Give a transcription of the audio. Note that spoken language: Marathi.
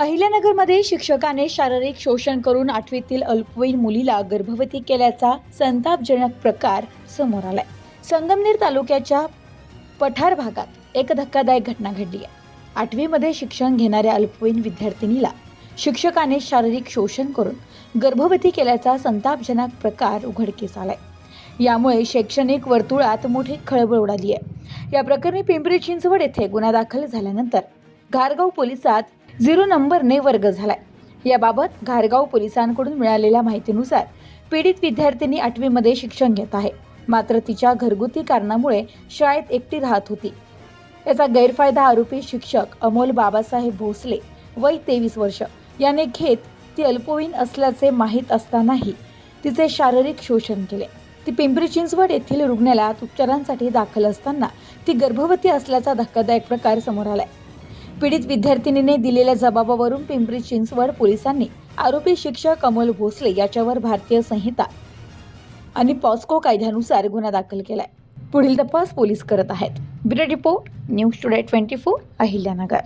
अहिल्यानगरमध्ये शिक्षकाने शारीरिक शोषण करून 8वीतील अल्पवयीन मुलीला गर्भवती केल्याचा संतापजनक प्रकार समोर आलाय. संगमनेर तालुक्याच्या पठार भागात एक धक्कादायक घटना घडली आहे. 8वीमध्ये शिक्षण घेणाऱ्या अल्पवयीन विद्यार्थिनीला शिक्षकाने शारीरिक शोषण करून गर्भवती केल्याचा संतापजनक प्रकार उघडकीस आलाय. यामुळे शैक्षणिक वर्तुळात मोठी खळबळ उडाली आहे. या प्रकरणी पिंपरी चिंचवड येथे गुन्हा दाखल झाल्यानंतर घारगाव पोलिसात 0 नंबरने वर्ग झालाय. याबाबत घारगाव पोलिसांकडून मिळालेल्या माहितीनुसार पीडित विद्यार्थिनी 8वीमध्ये शिक्षण घेत आहे. मात्र तिच्या घरगुती कारणामुळे शाळेत एकटी राहत होती. याचा गैरफायदा आरोपी शिक्षक अमोल बाबासाहेब भोसले वय 23 वर्ष याने घेत ती अल्पवयीन असल्याचे माहीत असतानाही तिचे शारीरिक शोषण केले. ती पिंपरी चिंचवड येथील रुग्णालयात उपचारांसाठी दाखल असताना ती गर्भवती असल्याचा धक्कादायक प्रकार समोर आलाय. पीडित विद्यार्थिनीने दिलेल्या जबाबावरून पिंपरी चिंचवड पोलिसांनी आरोपी शिक्षक अमोल भोसले याच्यावर भारतीय संहिता आणि पॉस्को कायद्यानुसार गुन्हा दाखल केलाय. पुढील तपास पोलीस करत आहेत. Bureau report, news today 24, Ahilyanagar.